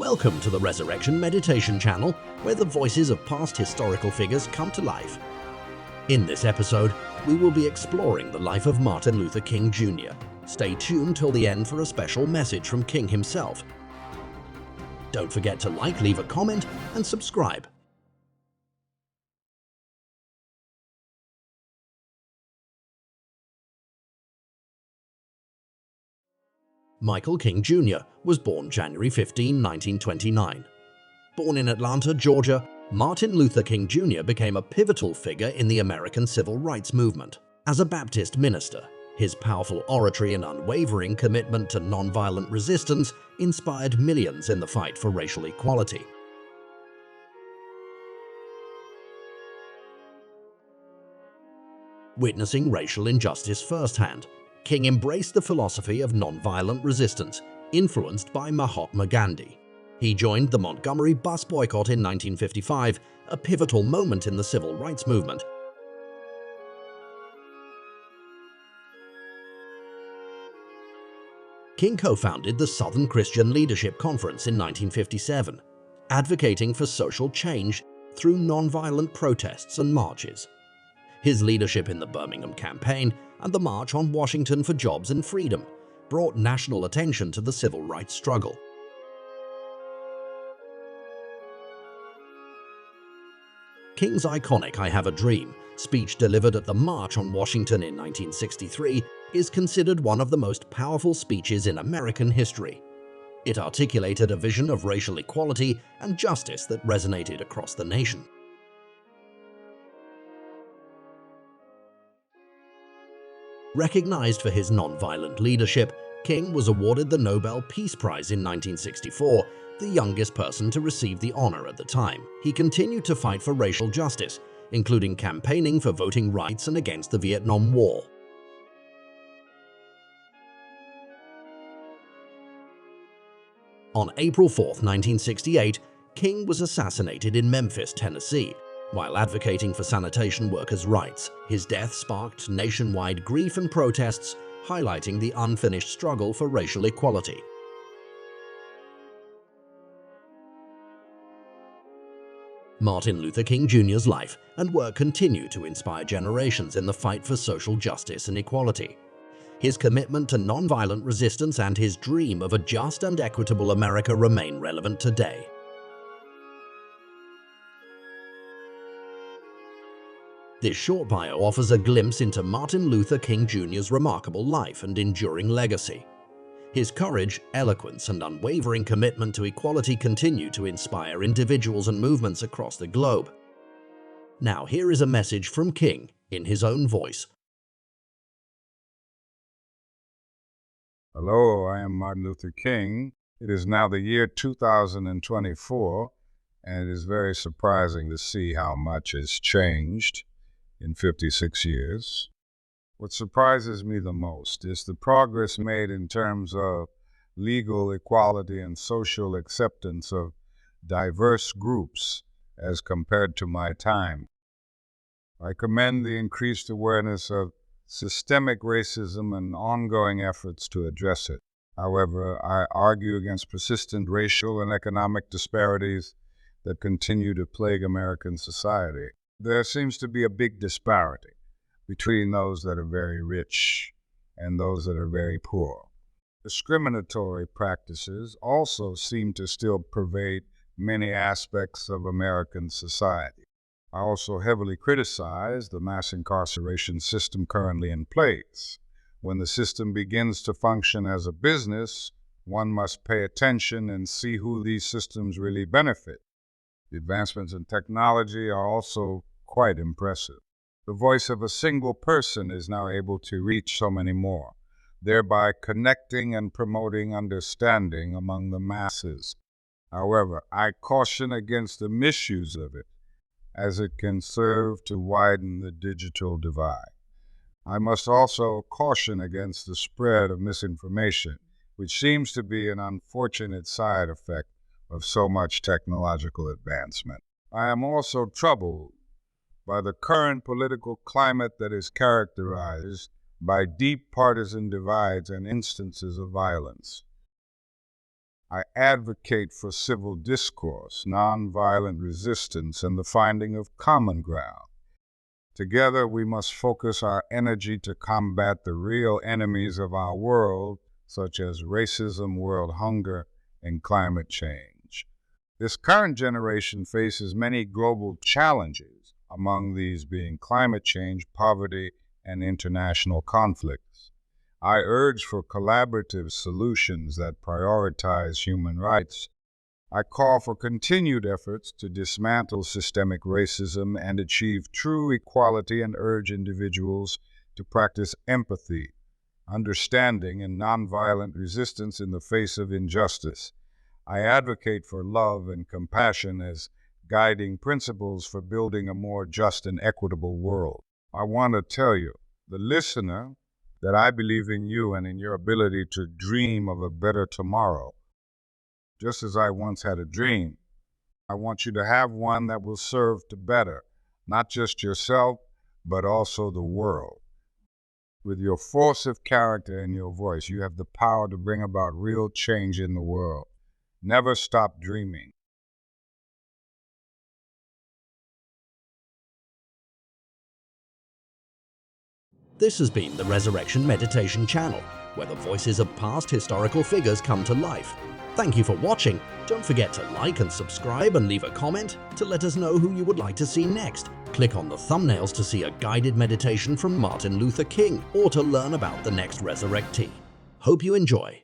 Welcome to the Resurrection Meditation channel, where the voices of past historical figures come to life. In this episode, we will be exploring the life of Martin Luther King Jr. Stay tuned till the end for a special message from King himself. Don't forget to like, leave a comment, and subscribe. Michael King Jr. was born January 15, 1929. Born in Atlanta, Georgia, Martin Luther King Jr. became a pivotal figure in the American civil rights movement. As a Baptist minister, his powerful oratory and unwavering commitment to nonviolent resistance inspired millions in the fight for racial equality. Witnessing racial injustice firsthand, King embraced the philosophy of nonviolent resistance, influenced by Mahatma Gandhi. He joined the Montgomery bus boycott in 1955, a pivotal moment in the civil rights movement. King co-founded the Southern Christian Leadership Conference in 1957, advocating for social change through nonviolent protests and marches. His leadership in the Birmingham Campaign and the March on Washington for Jobs and Freedom brought national attention to the civil rights struggle. King's iconic "I Have a Dream" speech delivered at the March on Washington in 1963 is considered one of the most powerful speeches in American history. It articulated a vision of racial equality and justice that resonated across the nation. Recognized for his nonviolent leadership, King was awarded the Nobel Peace Prize in 1964, the youngest person to receive the honor at the time. He continued to fight for racial justice, including campaigning for voting rights and against the Vietnam War. On April 4, 1968, King was assassinated in Memphis, Tennessee, while advocating for sanitation workers' rights. His death sparked nationwide grief and protests, highlighting the unfinished struggle for racial equality. Martin Luther King Jr.'s life and work continue to inspire generations in the fight for social justice and equality. His commitment to nonviolent resistance and his dream of a just and equitable America remain relevant today. This short bio offers a glimpse into Martin Luther King Jr.'s remarkable life and enduring legacy. His courage, eloquence, and unwavering commitment to equality continue to inspire individuals and movements across the globe. Now, here is a message from King in his own voice. Hello, I am Martin Luther King. It is now the year 2024, and it is very surprising to see how much has changed in 56 years. What surprises me the most is the progress made in terms of legal equality and social acceptance of diverse groups as compared to my time. I commend the increased awareness of systemic racism and ongoing efforts to address it. However, I argue against persistent racial and economic disparities that continue to plague American society. There seems to be a big disparity between those that are very rich and those that are very poor. Discriminatory practices also seem to still pervade many aspects of American society. I also heavily criticize the mass incarceration system currently in place. When the system begins to function as a business, one must pay attention and see who these systems really benefit. The advancements in technology are also quite impressive. The voice of a single person is now able to reach so many more, thereby connecting and promoting understanding among the masses. However, I caution against the misuse of it, as it can serve to widen the digital divide. I must also caution against the spread of misinformation, which seems to be an unfortunate side effect of so much technological advancement. I am also troubled by the current political climate that is characterized by deep partisan divides and instances of violence. I advocate for civil discourse, nonviolent resistance, and the finding of common ground. Together, we must focus our energy to combat the real enemies of our world, such as racism, world hunger, and climate change. This current generation faces many global challenges, among these being climate change, poverty, and international conflicts. I urge for collaborative solutions that prioritize human rights. I call for continued efforts to dismantle systemic racism and achieve true equality, and urge individuals to practice empathy, understanding, and nonviolent resistance in the face of injustice. I advocate for love and compassion as guiding principles for building a more just and equitable world. I want to tell you, the listener, that I believe in you and in your ability to dream of a better tomorrow. Just as I once had a dream, I want you to have one that will serve to better, not just yourself, but also the world. With your force of character and your voice, you have the power to bring about real change in the world. Never stop dreaming. This has been the Resurrection Meditation channel, where the voices of past historical figures come to life. Thank you for watching. Don't forget to like and subscribe and leave a comment to let us know who you would like to see next. Click on the thumbnails to see a guided meditation from Martin Luther King or to learn about the next resurrectee. Hope you enjoy.